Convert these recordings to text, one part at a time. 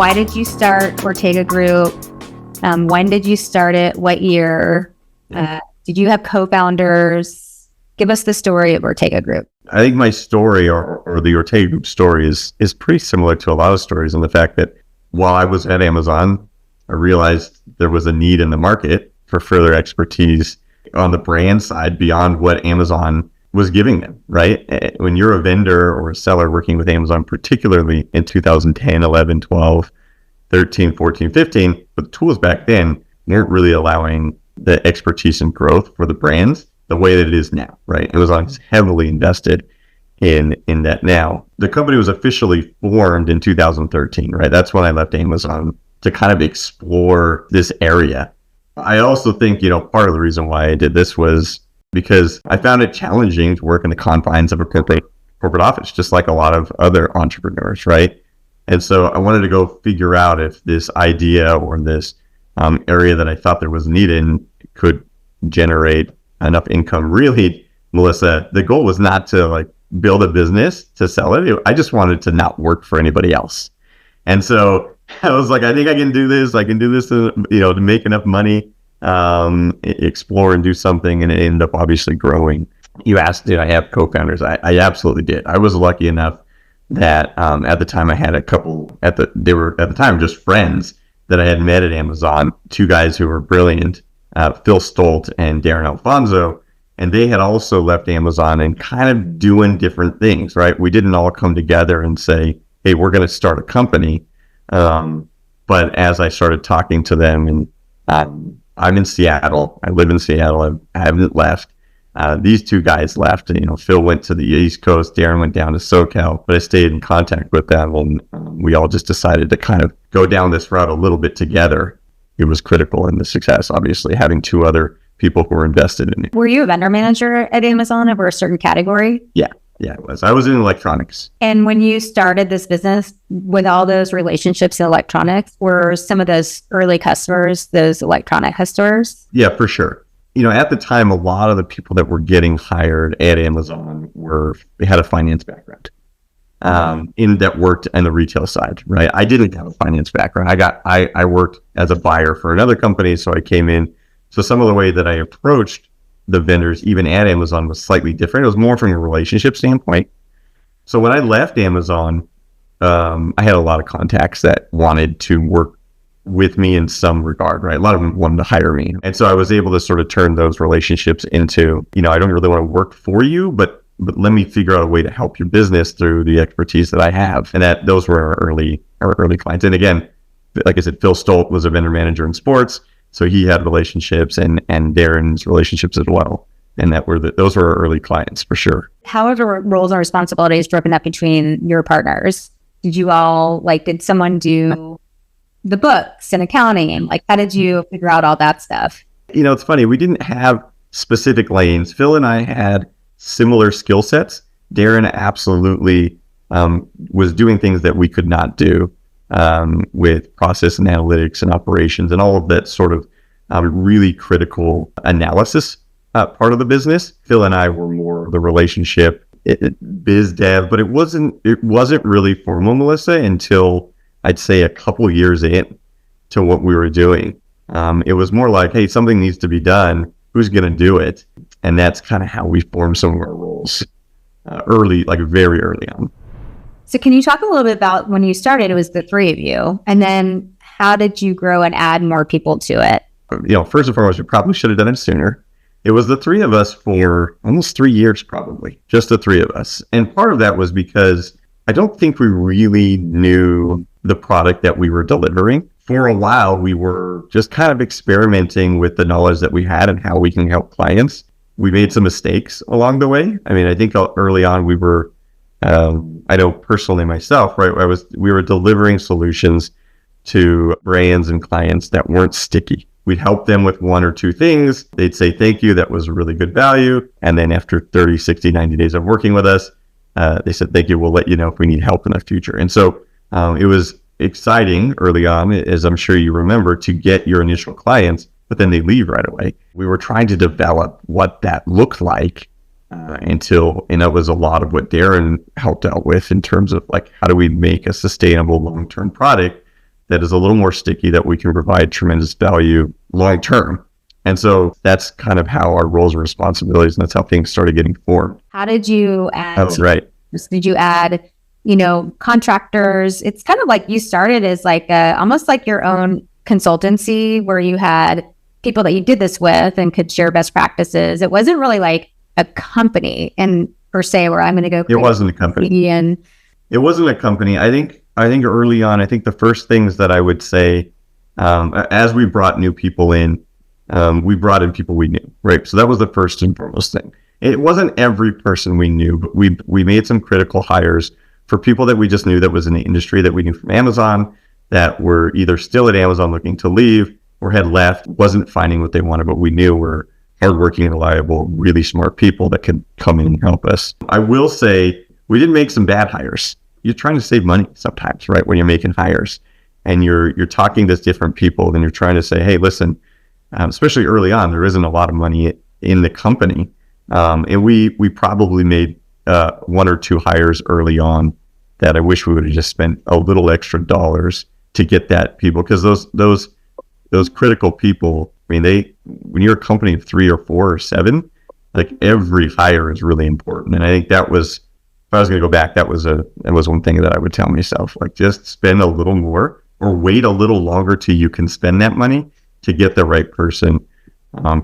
Why did you start Ortega Group? When did you start it? What year? Did you have co-founders? Give us the story of Ortega Group. I think my story or the Ortega Group story is pretty similar to a lot of stories in the fact that while I was at Amazon, I realized there was a need in the market for further expertise on the brand side beyond what Amazon was giving them, right? When you're a vendor or a seller working with Amazon, particularly in 2010, 11, 12, 13, 14, 15, but the tools back then weren't really allowing the expertise and growth for the brands the way that it is now, right? Amazon is heavily invested in that now. The company was officially formed in 2013, right? That's when I left Amazon to kind of explore this area. I also think, part of the reason why I did this was because I found it challenging to work in the confines of a corporate office, just like a lot of other entrepreneurs, right? And so I wanted to go figure out if this idea or this area that I thought there was need in could generate enough income. Really, Melissa, the goal was not to build a business to sell it. I just wanted to not work for anybody else. And so I was like, I think I can do this. I can do this to make enough money, explore and do something. And it ended up obviously growing. You asked, did I have co-founders? I absolutely did. I was lucky enough that at the time I had a couple they were at the time just friends that I had met at Amazon, two guys who were brilliant, Phil Stolt and Darren Alfonso. And they had also left Amazon and kind of doing different things, right? We didn't all come together and say, hey, we're going to start a company. But as I started talking to them, and I'm in Seattle, I live in Seattle, I haven't left. These two guys left. Phil went to the East Coast, Darren went down to SoCal, but I stayed in contact with them, and we all just decided to kind of go down this route a little bit together. It was critical in the success, obviously, having two other people who were invested in it. Were you a vendor manager at Amazon over a certain category? Yeah, it was. I was in electronics. And when you started this business with all those relationships in electronics, were some of those early customers those electronic customers? Yeah, for sure. At the time, a lot of the people that were getting hired at Amazon had a finance background. That worked on the retail side, right? I didn't have a finance background. I worked as a buyer for another company, so I came in. So some of the way that I approached the vendors, even at Amazon, was slightly different. It was more from a relationship standpoint. So when I left Amazon, I had a lot of contacts that wanted to work with me in some regard, right? A lot of them wanted to hire me. And so I was able to sort of turn those relationships into, I don't really want to work for you, but let me figure out a way to help your business through the expertise that I have. And those were our early clients. And again, like I said, Phil Stolt was a vendor manager in sports. So he had relationships and Darren's relationships as well. And those were our early clients for sure. How are the roles and responsibilities broken up between your partners? Did you all, did someone do the books and accounting? How did you figure out all that stuff? It's funny. We didn't have specific lanes. Phil and I had similar skill sets. Darren absolutely was doing things that we could not do. With process and analytics and operations and all of that sort of really critical analysis part of the business. Phil and I were more the relationship biz dev, but it wasn't really formal, Melissa, until I'd say a couple years in to what we were doing. It was more like, hey, something needs to be done. Who's going to do it? And that's kind of how we formed some of our roles very early on. So can you talk a little bit about when you started, it was the three of you, and then how did you grow and add more people to it? First and foremost, we probably should have done it sooner. It was the three of us for almost 3 years, probably, just the three of us. And part of that was because I don't think we really knew the product that we were delivering. For a while, we were just kind of experimenting with the knowledge that we had and how we can help clients. We made some mistakes along the way. I mean, I think early on we were, I know personally myself, right? We were delivering solutions to brands and clients that weren't sticky. We'd help them with one or two things. They'd say, thank you. That was a really good value. And then after 30, 60, 90 days of working with us, they said, thank you. We'll let you know if we need help in the future. And so it was exciting early on, as I'm sure you remember, to get your initial clients, but then they leave right away. We were trying to develop what that looked like and that was a lot of what Darren helped out with in terms of how do we make a sustainable long-term product that is a little more sticky, that we can provide tremendous value long term. And so that's kind of how our roles and responsibilities, and that's how things started getting formed. How did you add? That's right. Did you add, contractors? It's kind of like you started as like almost like your own consultancy where you had people that you did this with and could share best practices. It wasn't really like a company and per se where I'm going to go. It wasn't a company. It wasn't a company. I think early on, I think the first things that I would say, as we brought new people in, we brought in people we knew, right? So that was the first and foremost thing. It wasn't every person we knew, but we made some critical hires for people that we just knew that was in the industry that we knew from Amazon, that were either still at Amazon looking to leave or had left, wasn't finding what they wanted, but we knew were hardworking, reliable, really smart people that could come in and help us. I will say we did make some bad hires. You're trying to save money sometimes, right? When you're making hires and you're talking to different people, then you're trying to say, hey, listen, especially early on, there isn't a lot of money in the company. And we probably made one or two hires early on that I wish we would have just spent a little extra dollars to get that people, because those critical people, I mean, when you're a company of 3 or 4 or 7, like every hire is really important. And I think that was, if I was going to go back, that was one thing that I would tell myself, like just spend a little more or wait a little longer till you can spend that money to get the right person.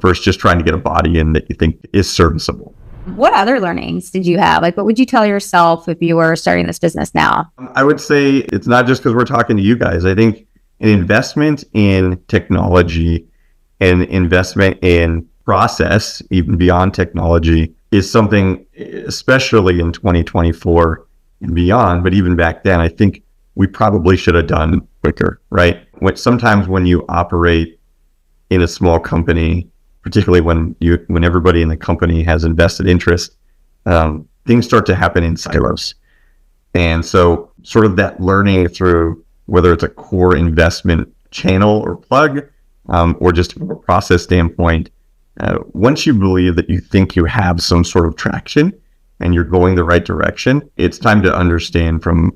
First, just trying to get a body in that you think is serviceable. What other learnings did you have? Like, what would you tell yourself if you were starting this business now? I would say it's not just because we're talking to you guys. I think an investment in technology and investment in process, even beyond technology, is something, especially in 2024 and beyond, but even back then, I think we probably should have done quicker, right? Sometimes when you operate in a small company, particularly when everybody in the company has invested interest, things start to happen in silos. And so sort of that learning through, whether it's a core investment channel or plug, or just from a process standpoint, once you believe that you think you have some sort of traction and you're going the right direction, it's time to understand from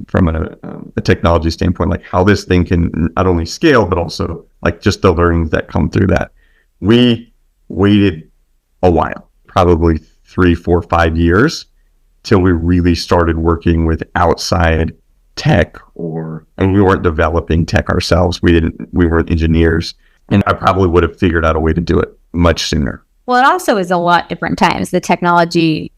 a technology standpoint, like how this thing can not only scale, but also like just the learnings that come through that. We waited a while, probably 3, 4, 5 years, till we really started working with outside tech, and we weren't developing tech ourselves. We weren't engineers, and I probably would have figured out a way to do it much sooner. Well, it also is a lot different times. The technology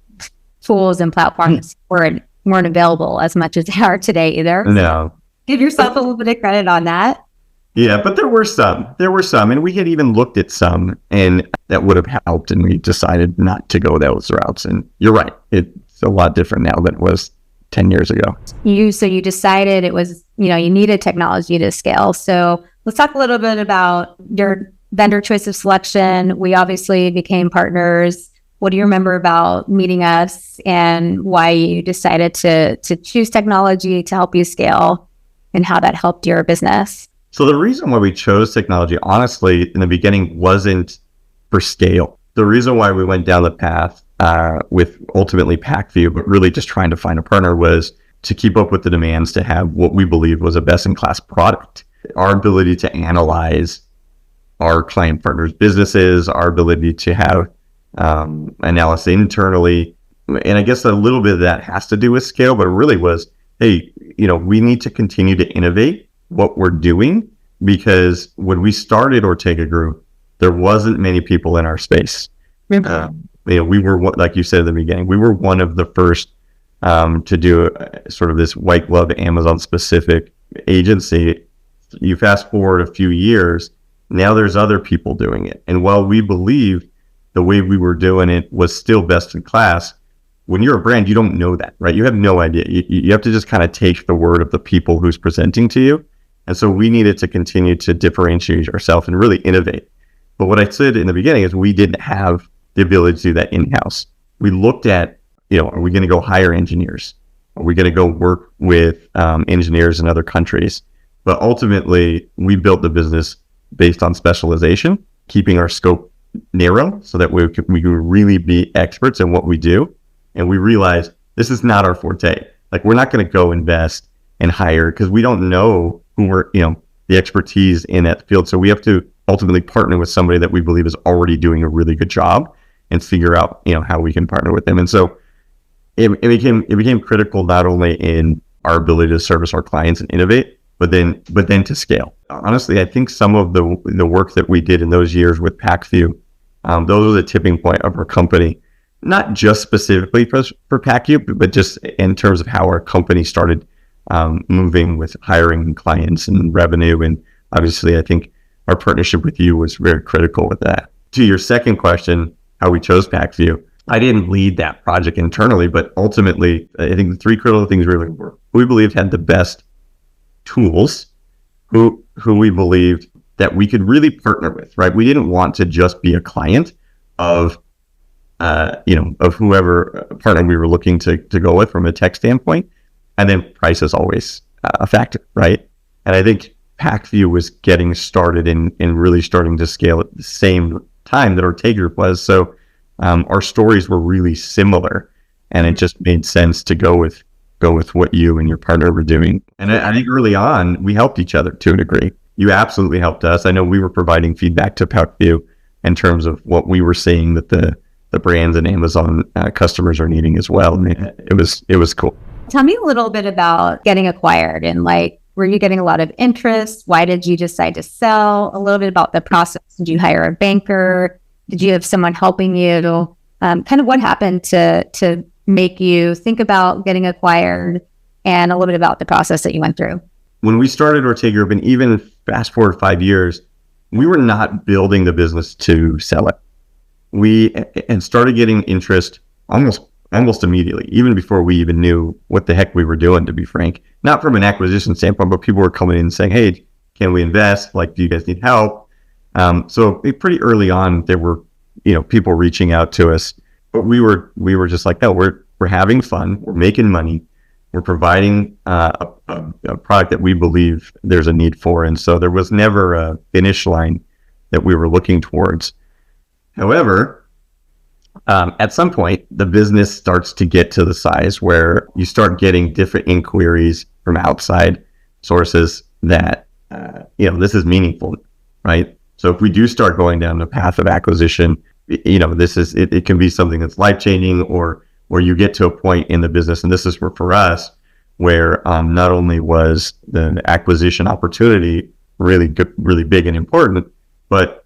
tools and platforms weren't available as much as they are today either. No. So give yourself a little bit of credit on that. Yeah, but there were some, and we had even looked at some, and that would have helped, and we decided not to go those routes. And you're right, it's a lot different now than it was 10 years ago. So you decided it was, you needed technology to scale. So let's talk a little bit about your vendor choice of selection. We obviously became partners. What do you remember about meeting us and why you decided to choose technology to help you scale and how that helped your business? So the reason why we chose technology, honestly, in the beginning wasn't for scale. The reason why we went down the path with ultimately Pacvue, but really just trying to find a partner, was to keep up with the demands to have what we believed was a best-in-class product. Our ability to analyze our client partners' businesses, our ability to have analysis internally, and I guess a little bit of that has to do with scale, but it really was, hey, we need to continue to innovate what we're doing, because when we started Ortega Group, there wasn't many people in our space. We were, like you said at the beginning, we were one of the first to do sort of this white glove Amazon specific agency. You fast forward a few years, now there's other people doing it. And while we believe the way we were doing it was still best in class, when you're a brand, you don't know that, right? You have no idea. You have to just kind of take the word of the people who's presenting to you. And so we needed to continue to differentiate ourselves and really innovate. But what I said in the beginning is we didn't have the ability to do that in-house. We looked at, are we going to go hire engineers? Are we going to go work with engineers in other countries? But ultimately, we built the business based on specialization, keeping our scope narrow so that we could really be experts in what we do. And we realized this is not our forte. Like, we're not going to go invest and hire because we don't know who the expertise in that field. So we have to ultimately partner with somebody that we believe is already doing a really good job and figure out, how we can partner with them. And so it became critical not only in our ability to service our clients and innovate, but then to scale. Honestly, I think some of the work that we did in those years with Pacvue, those were the tipping point of our company, not just specifically for Pacvue, but just in terms of how our company started moving with hiring clients and revenue. And obviously, I think our partnership with you was very critical with that. To your second question, how we chose Pacvue, I didn't lead that project internally, but ultimately, I think the three critical things really were who we believed had the best tools, who we believed that we could really partner with, right? We didn't want to just be a client of whoever partner we were looking to go with from a tech standpoint. And then price is always a factor, right? And I think Pacvue was getting started and really starting to scale at the same time that Ortega Group was. So our stories were really similar, and it just made sense to go with what you and your partner were doing. And I think early on, we helped each other to a degree. You absolutely helped us. I know we were providing feedback to Pacvue in terms of what we were seeing that the brands and Amazon customers are needing as well. And it was cool. Tell me a little bit about getting acquired and were you getting a lot of interest? Why did you decide to sell? A little bit about the process. Did you hire a banker? Did you have someone helping you? Kind of what happened to make you think about getting acquired, and a little bit about the process that you went through? When we started Ortega Group, and even fast forward 5 years, we were not building the business to sell it. We had started getting interest almost immediately, even before we even knew what the heck we were doing, to be frank. Not from an acquisition standpoint, but people were coming in and saying, hey, can we invest? Do you guys need help? So pretty early on, there were, people reaching out to us, but we were just like, no, we're having fun. We're making money. We're providing a product that we believe there's a need for. And so there was never a finish line that we were looking towards. However, at some point, the business starts to get to the size where you start getting different inquiries from outside sources that, this is meaningful, right? So if we do start going down the path of acquisition, it can be something that's life-changing, or where you get to a point in the business, and this is for us, where not only was the acquisition opportunity really good, really big and important, but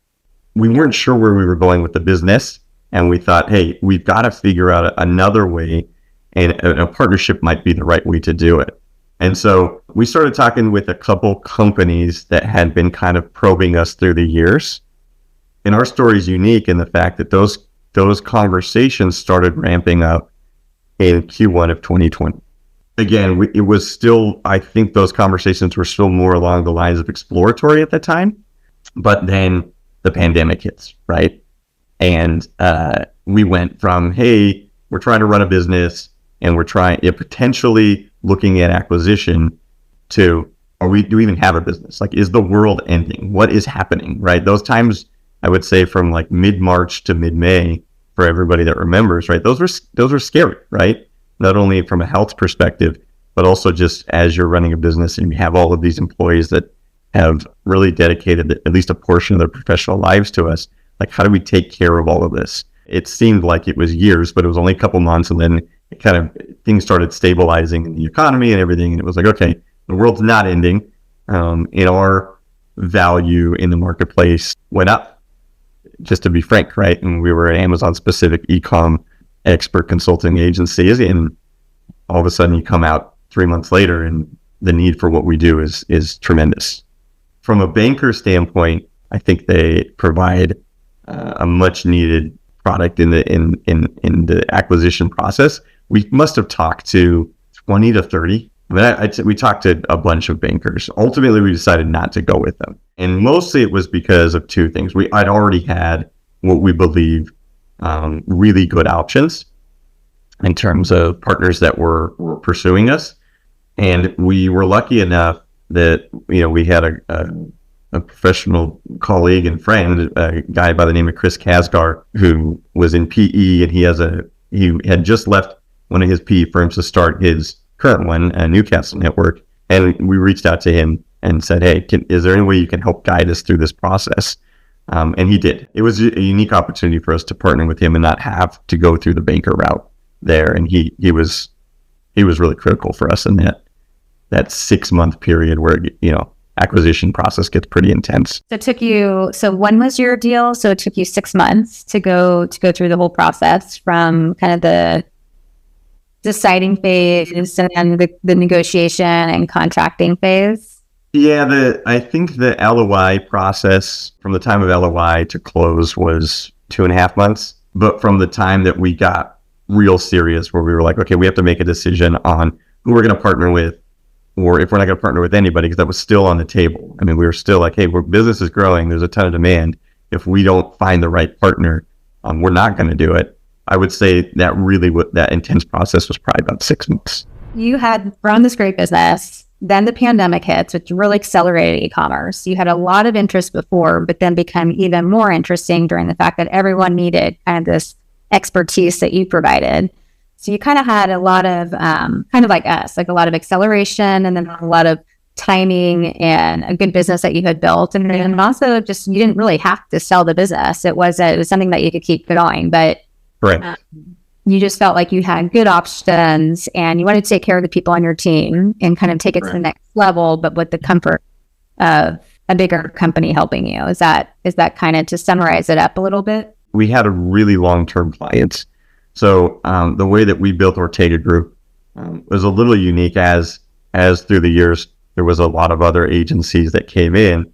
we weren't sure where we were going with the business. And we thought, hey, we've got to figure out another way, and a partnership might be the right way to do it. And so we started talking with a couple companies that had been kind of probing us through the years. And our story is unique in the fact that those conversations started ramping up in Q1 of 2020. Again, it was still, I think those conversations were still more along the lines of exploratory at the time, but then the pandemic hits, right? And we went from, hey, we're trying to run a business and we're potentially looking at acquisition, to, do we even have a business? Is the world ending? What is happening, right? Those times, I would say from mid-March to mid-May, for everybody that remembers, right? Those were scary, right? Not only from a health perspective, but also just as you're running a business and you have all of these employees that have really dedicated at least a portion of their professional lives to us. How do we take care of all of this? It seemed like it was years, but it was only a couple months, and then things started stabilizing in the economy and everything. And it was like, okay, the world's not ending. And our value in the marketplace went up, just to be frank, right? And we were an Amazon-specific e-com expert consulting agency, and all of a sudden you come out 3 months later, and the need for what we do is tremendous. From a banker standpoint, I think they provide a much needed product in the acquisition process. We must have talked to 20 to 30. We talked to a bunch of bankers. Ultimately, we decided not to go with them. And mostly it was because of two things. I'd already had what we believe really good options in terms of partners that were pursuing us. And we were lucky enough that, we had a professional colleague and friend, a guy by the name of Chris Kasgar, who was in PE, and he had just left one of his PE firms to start his current one, Newcastle Network. And we reached out to him and said, hey, is there any way you can help guide us through this process? And he did. It was a unique opportunity for us to partner with him and not have to go through the banker route there. And he was really critical for us in that 6-month period where, acquisition process gets pretty intense. So when was your deal? So it took you 6 months to go through the whole process from kind of the deciding phase and then the negotiation and contracting phase? Yeah, I think the LOI process from the time of LOI to close was 2.5 months. But from the time that we got real serious, where we were like, okay, we have to make a decision on who we're going to partner with, or if we're not going to partner with anybody, because that was still on the table. I mean, we were still like, hey, business is growing. There's a ton of demand. If we don't find the right partner, we're not going to do it. I would say that really that intense process was probably about 6 months. You had run this great business. Then the pandemic hits, which really accelerated e-commerce. You had a lot of interest before, but then became even more interesting during the fact that everyone needed kind of this expertise that you provided. So you kind of had a lot of, kind of like us, like a lot of acceleration and then a lot of timing and a good business that you had built. And then also just, you didn't really have to sell the business. It was something that you could keep going, but you just felt like you had good options and you wanted to take care of the people on your team and kind of take it to the next level, but with the comfort of a bigger company helping you. Is that kind of to summarize it up a little bit? We had a really long-term clients. So the way that we built Ortega Group was a little unique as through the years, there was a lot of other agencies that came in.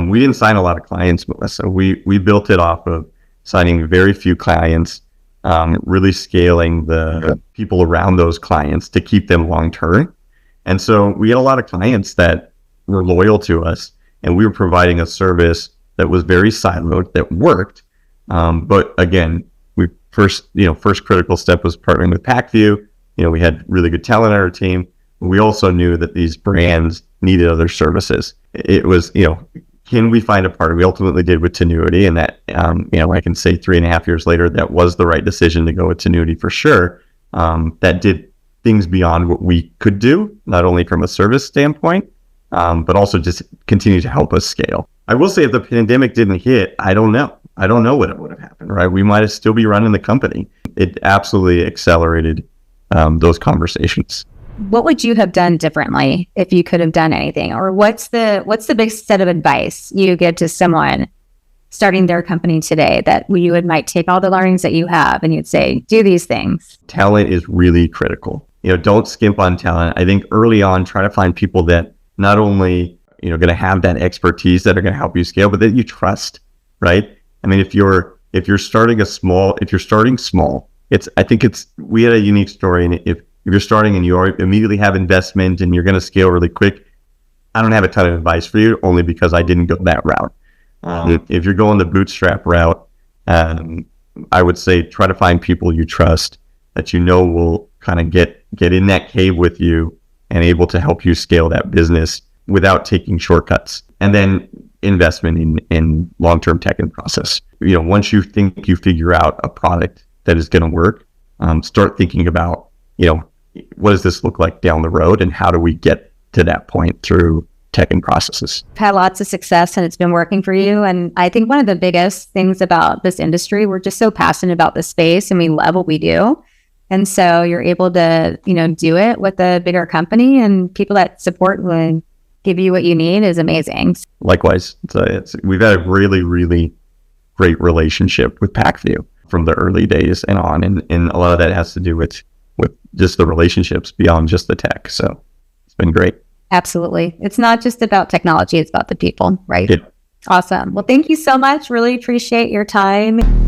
We didn't sign a lot of clients, Melissa. We built it off of signing very few clients, really scaling the people around those clients to keep them long-term. And so we had a lot of clients that were loyal to us, and we were providing a service that was very siloed, that worked. But again, first critical step was partnering with Pacvue. We had really good talent on our team. We also knew that these brands needed other services. It was, can we find a partner? We ultimately did with Tinuiti, and that, I can say 3.5 years later, that was the right decision to go with Tinuiti for sure. That did things beyond what we could do, not only from a service standpoint, but also just continue to help us scale. I will say if the pandemic didn't hit, I don't know what would have happened, right? We might have still be running the company. It absolutely accelerated those conversations. What would you have done differently if you could have done anything? Or what's the big set of advice you give to someone starting their company today that you might take all the learnings that you have and you'd say, do these things? Talent is really critical. Don't skimp on talent. I think early on, try to find people that not only, going to have that expertise that are going to help you scale, but that you trust, right? I mean, if you're starting small, we had a unique story. And if you're starting and you immediately have investment and you're going to scale really quick, I don't have a ton of advice for you, only because I didn't go that route. If you're going the bootstrap route, I would say try to find people you trust that will kind of get in that cave with you and able to help you scale that business without taking shortcuts. And then investment in long-term tech and process. Once you think you figure out a product that is going to work, start thinking about, what does this look like down the road and how do we get to that point through tech and processes? You've had lots of success and it's been working for you. And I think one of the biggest things about this industry, we're just so passionate about the space and we love what we do. And so you're able to, do it with a bigger company and people that support and give you what you need is amazing. Likewise, we've had a really, really great relationship with Pacvue from the early days and on. And a lot of that has to do with just the relationships beyond just the tech. So it's been great. Absolutely. It's not just about technology, it's about the people, right? Yeah. Awesome. Well, thank you so much. Really appreciate your time.